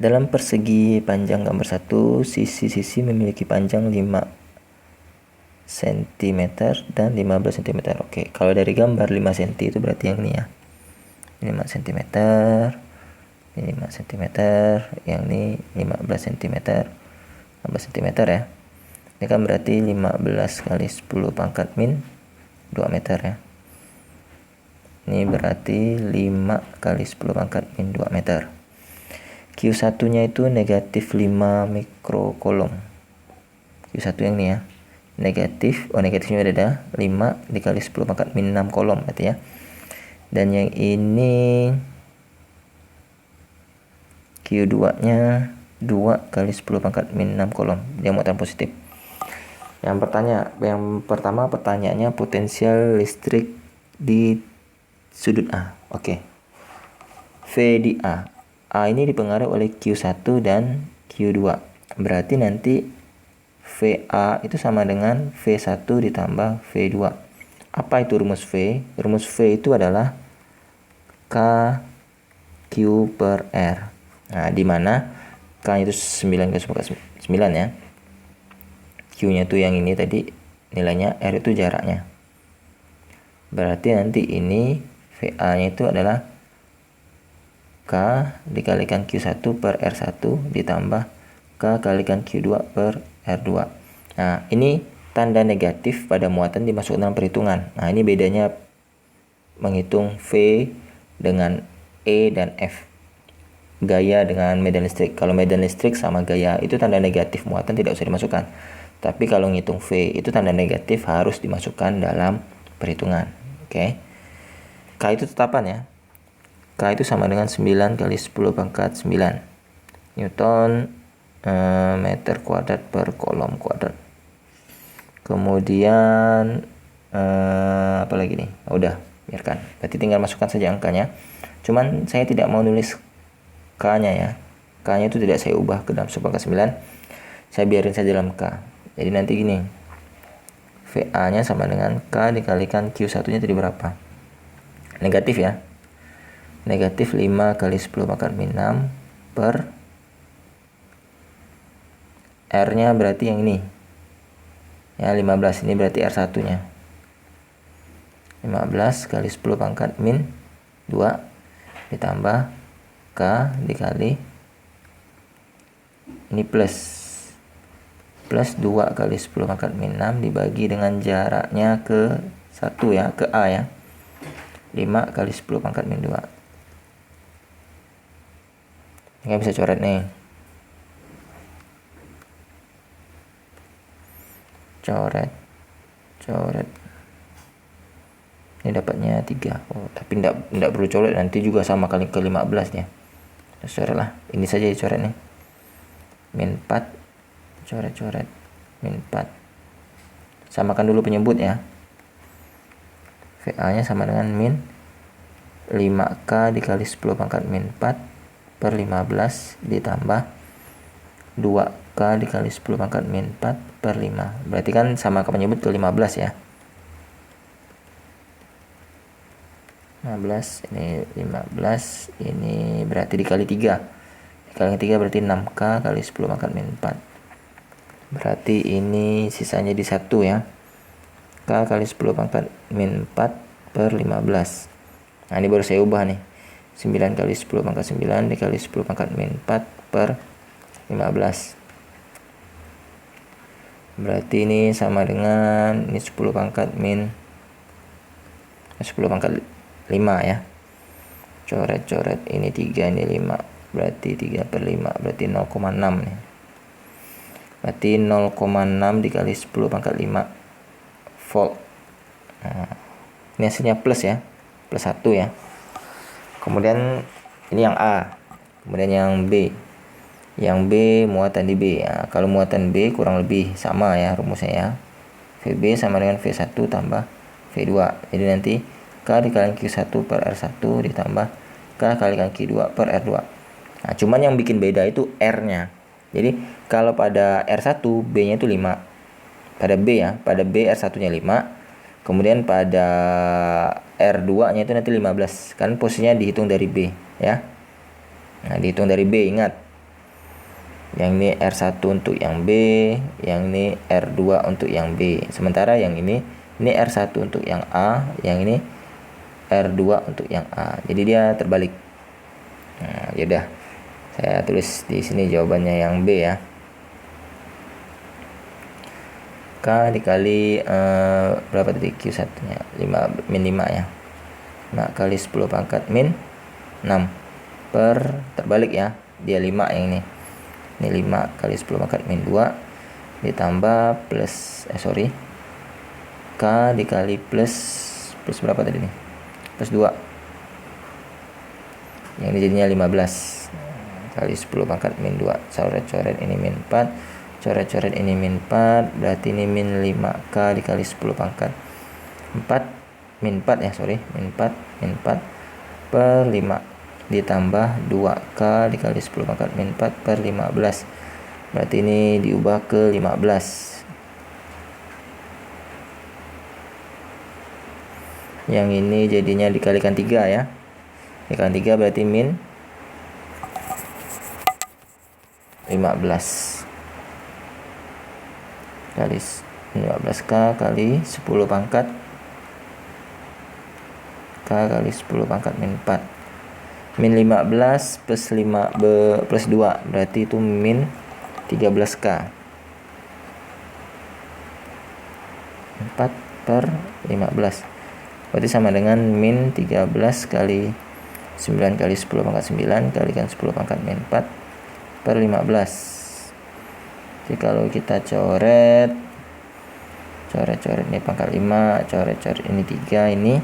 Dalam persegi panjang gambar 1, sisi-sisi memiliki panjang 5 cm dan 15 cm. Oke, kalau dari gambar 5 cm itu berarti yang ini ya. 5 cm, ini 5 cm, yang ini 15 cm. 15 cm ya. Ini kan berarti 15 kali 10 pangkat min 2 meter ya. Ini berarti 5 kali 10 pangkat min 2 meter. Q1 nya itu negatif 5 mikrokolom. Q1 yang ini ya. Negatifnya ada 5 dikali 10 pangkat min 6 kolom berarti ya. Dan yang ini Q2 nya 2 kali 10 pangkat min 6 kolom. Dia muatan positif. Yang pertama pertanyaannya potensial listrik di sudut A. Oke. V di A. A ini dipengaruhi oleh Q1 dan Q2. Berarti nanti VA itu sama dengan V1 ditambah V2. Apa itu rumus V? Rumus V itu adalah K Q per R. Nah, di mana K itu 9 kali 9 ya. Q-nya itu yang ini tadi nilainya, R itu jaraknya. Berarti nanti ini VA-nya itu adalah K dikalikan Q1 per R1 ditambah K kalikan Q2 per R2. Nah, ini tanda negatif pada muatan dimasukkan dalam perhitungan. Nah, ini bedanya menghitung V dengan E dan F. Gaya dengan medan listrik. Kalau medan listrik sama gaya itu tanda negatif muatan tidak usah dimasukkan. Tapi kalau ngitung V itu tanda negatif harus dimasukkan dalam perhitungan. Oke. K itu tetapan ya. K itu sama dengan 9 kali 10 pangkat 9 Newton meter kuadrat per kolom kuadrat. Kemudian apa lagi nih? Udah, biarkan. Berarti tinggal masukkan saja angkanya. Cuman saya tidak mau nulis K-nya ya. K-nya itu tidak saya ubah ke dalam 10 pangkat 9. Saya biarin saja dalam K. Jadi nanti gini. VA-nya sama dengan K dikalikan Q1-nya tadi berapa? Negatif ya. Negatif 5 kali 10 pangkat min 6 per R-nya berarti yang ini. Ya, 15. Ini berarti R1-nya. 15 kali 10 pangkat min 2 ditambah K dikali ini plus 2 kali 10 pangkat min 6 dibagi dengan jaraknya ke 1 ya, ke A ya. 5 kali 10 pangkat min 2. Ini bisa coret nih. Coret. Ini dapatnya 3. Oh, tapi enggak perlu coret, nanti juga sama kali ke 15 ya. Terus coret lah. Ini saja dicoret nih. Min 4. Coret. Min 4. Samakan dulu penyebut ya. VA nya sama dengan min 5K dikali 10 pangkat min 4 per 15 ditambah 2K dikali 10 pangkat min 4 per 5. Berarti kan sama ke penyebut ke 15 ya. 15, ini 15, ini berarti dikali 3. Dikali 3 berarti 6K kali 10 pangkat min 4. Berarti ini sisanya di 1 ya. K kali 10 pangkat min 4 per 15. Nah, ini baru saya ubah nih. 9 kali 10 pangkat 9 dikali 10 pangkat min 4 per 15. Berarti ini sama dengan ini 10 pangkat min 10 pangkat 5 ya. Coret ini 3, ini 5. Berarti 3 per 5 berarti 0,6 nih. Berarti 0,6 dikali 10 pangkat 5 volt. Nah, ini hasilnya plus ya. Plus 1 ya. Kemudian ini yang A. Kemudian yang B. Yang B muatan di B ya. Kalau muatan B kurang lebih sama ya rumusnya ya. VB sama dengan V1 tambah V2. Jadi nanti K dikalikan Q1 per R1 ditambah K kalikan Q2 per R2. Nah, cuman yang bikin beda itu R-nya. Jadi kalau pada R1 B-nya itu 5. Pada B ya, pada B R1-nya 5. Kemudian pada R2-nya itu nanti 15. Kan posisinya dihitung dari B ya. Nah, dihitung dari B, ingat. Yang ini R1 untuk yang B, yang ini R2 untuk yang B. Sementara yang ini R1 untuk yang A, yang ini R2 untuk yang A. Jadi dia terbalik. Nah, yaudah. Saya tulis di sini jawabannya yang B ya. K dikali berapa tadi Q1 nya? 5 min 5 ya. 5 kali 10 pangkat min 6 per terbalik ya. Dia 5 yang ini. Ini 5 kali 10 pangkat min 2 ditambah plus K dikali plus berapa tadi nih? Plus 2. Yang ini jadinya 15 kali 10 pangkat min 2. Coret-coret ini min 4. Coret-coret ini min 4. Berarti ini min 5K dikali 10 pangkat 4 min 4 ya, min 4 per 5 ditambah 2K dikali 10 pangkat min 4 per 15. Berarti ini diubah ke 15. Yang ini jadinya dikalikan 3 ya. Dikalikan 3 berarti min 15 kali 15K kali 10 pangkat K kali 10 pangkat min 4. Min 15 plus 5 plus 2 berarti itu min 13K. 4 per 15 berarti sama dengan min 13 kali 9 kali 10 pangkat 9 kalikan 10 pangkat min 4 per 15. Jadi kalau kita coret ini pangkat 5, coret ini 3, ini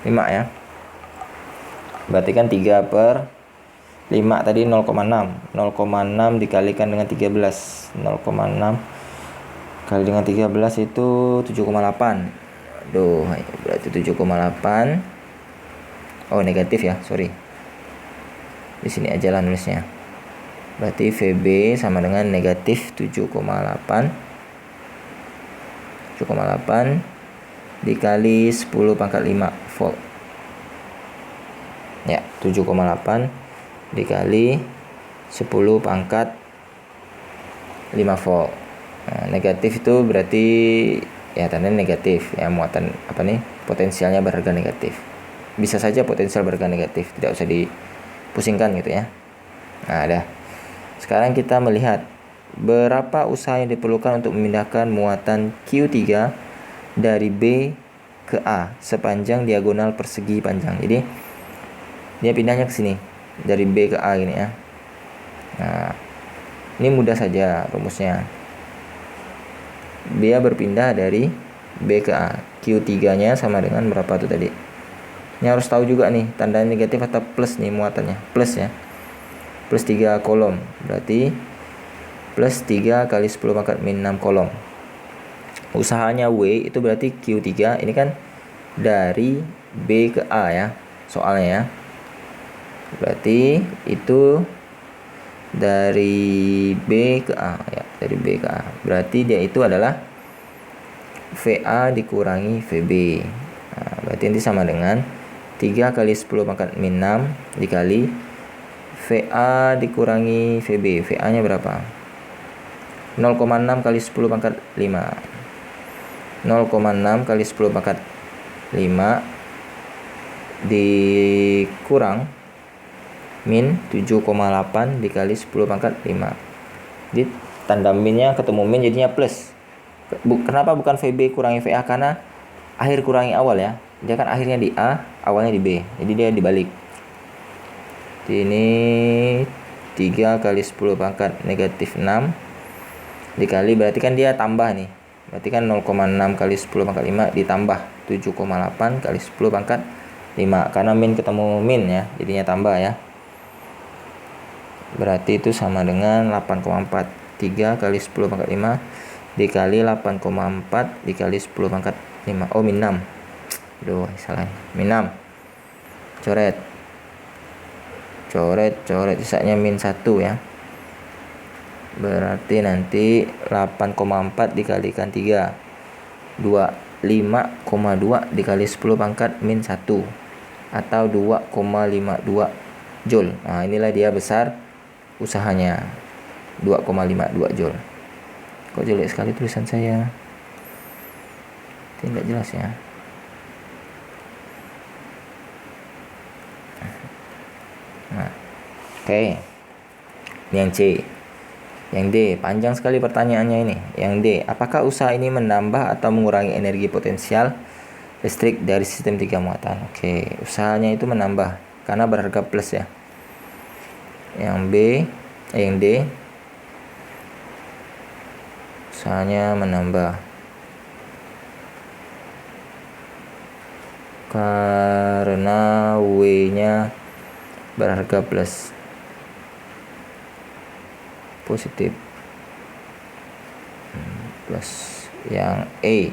5 ya. Berarti kan 3 per 5 tadi 0,6. 0,6 dikalikan dengan 13. 0,6 kali dengan 13 itu 7,8. Aduh, berarti 7,8. Oh, negatif ya, sorry. Di sini aja lah nulisnya. Berarti VB sama dengan negatif 7,8 dikali 10 pangkat 5 volt. Ya, 7,8 dikali 10 pangkat 5 volt. Nah, negatif itu berarti ya tandanya negatif ya, muatan potensialnya berharga negatif. Bisa saja potensial berharga negatif, tidak usah dipusingkan gitu ya. Nah, dah. Sekarang kita melihat berapa usaha yang diperlukan untuk memindahkan muatan Q3 dari B ke A sepanjang diagonal persegi panjang. Jadi dia pindahnya ke sini dari B ke A gini ya. Nah, ini mudah saja rumusnya. Dia berpindah dari B ke A. Q3-nya sama dengan berapa tuh tadi? Ini harus tahu juga nih, tanda negatif atau plus nih muatannya. Plus ya. Plus 3 kolom. Berarti plus 3 kali 10 pangkat min 6 kolom. Usahanya W itu berarti Q3 ini kan dari B ke A ya. Soalnya ya. Berarti itu dari B ke A ya, dari B ke A. Berarti dia itu adalah VA dikurangi VB. Nah, berarti nanti sama dengan 3 kali 10 pangkat min 6 dikali VA dikurangi VB. VA nya berapa? 0,6 kali 10 pangkat 5. 0,6 kali 10 pangkat 5 dikurang min 7,8 dikali 10 pangkat 5. Jadi tanda minnya ketemu min jadinya plus. Kenapa bukan VB kurangi VA? Karena akhir kurangi awal ya. Dia kan akhirnya di A, awalnya di B. Jadi dia dibalik. Jadi ini 3 kali 10 pangkat negatif 6 dikali, berarti kan dia tambah nih. Berarti kan 0,6 kali 10 pangkat 5 ditambah 7,8 kali 10 pangkat 5. Karena min ketemu min ya, jadinya tambah ya. Berarti itu sama dengan 8,4. 3 kali 10 pangkat 5 dikali 8,4 dikali 10 pangkat 5. Oh, min 6. Aduh, salah. Min 6. Coret. Sisanya min 1 ya. Berarti nanti 8,4 dikalikan 3. 25,2 dikali 10 pangkat min 1. Atau 2,52 Joule. Nah, inilah dia besar usahanya. 2,52 Joule. Kok jelek sekali tulisan saya, tidak jelas ya. Nah, oke. Ini yang C. Yang D, panjang sekali pertanyaannya ini. Yang D, apakah usaha ini menambah atau mengurangi energi potensial listrik dari sistem 3 muatan? Oke, usahanya itu menambah karena berharga plus ya. Yang D, usahanya menambah karena W-nya berharga plus. Positif plus. Yang E,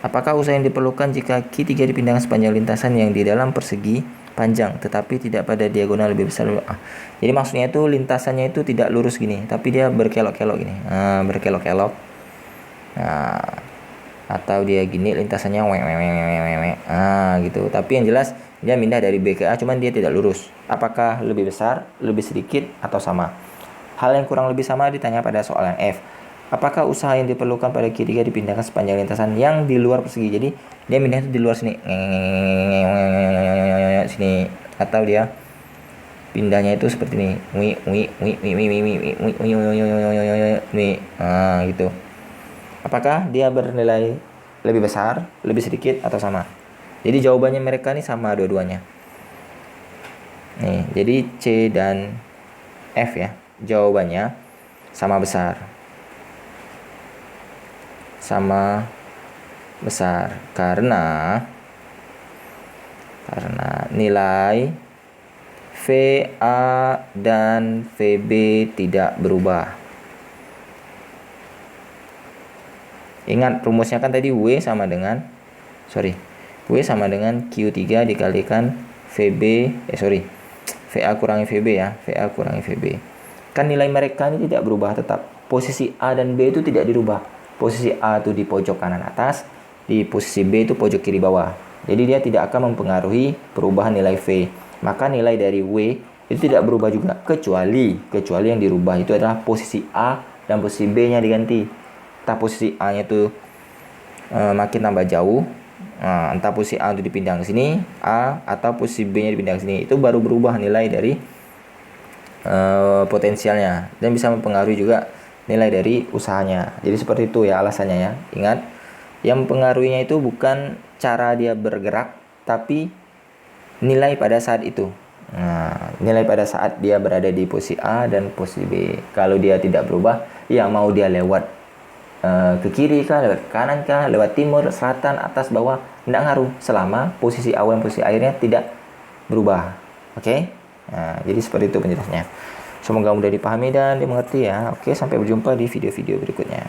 apakah usaha yang diperlukan jika Q3 dipindahkan sepanjang lintasan yang di dalam persegi panjang tetapi tidak pada diagonal lebih besar? Jadi maksudnya itu lintasannya itu tidak lurus gini, tapi dia berkelok-kelok gini. Berkelok-kelok. Atau dia gini lintasannya gitu. Tapi yang jelas dia pindah dari B ke A, cuman dia tidak lurus. Apakah lebih besar, lebih sedikit, atau sama? Hal yang kurang lebih sama ditanya pada soalan F. Apakah usaha yang diperlukan pada Q3 dipindahkan sepanjang lintasan yang di luar persegi? Jadi dia pindah itu di luar sini, sini, atau dia pindahnya itu seperti ini, gitu. Apakah dia bernilai lebih besar, lebih sedikit, atau sama? Jadi jawabannya mereka ini sama dua-duanya. Nih, jadi C dan F ya. Jawabannya sama besar. Sama besar karena nilai VA dan VB tidak berubah. Ingat rumusnya kan tadi W sama dengan Q3 dikalikan VA kurangi VB ya. VA kurangi VB. Kan nilai mereka ini tidak berubah tetap. Posisi A dan B itu tidak dirubah. Posisi A itu di pojok kanan atas, di posisi B itu pojok kiri bawah. Jadi dia tidak akan mempengaruhi perubahan nilai V. Maka nilai dari W itu tidak berubah juga, kecuali yang dirubah itu adalah posisi A dan posisi B-nya diganti. Entah posisi A-nya itu makin tambah jauh, entah posisi A itu dipindah ke sini, A, atau posisi B-nya dipindah ke sini, itu baru berubah nilai dari potensialnya dan bisa mempengaruhi juga nilai dari usahanya. Jadi seperti itu ya alasannya ya. Ingat, yang mempengaruhinya itu bukan cara dia bergerak, tapi nilai pada saat itu. Nilai pada saat dia berada di posisi A dan posisi B. Kalau dia tidak berubah, ya mau dia lewat ke kiri kah, lewat kanan kah, lewat timur, selatan, atas, bawah, tidak ngaruh selama posisi awal dan posisi akhirnya tidak berubah. Oke? Jadi seperti itu penjelasannya. Semoga mudah dipahami dan dimengerti ya. Oke, sampai berjumpa di video-video berikutnya.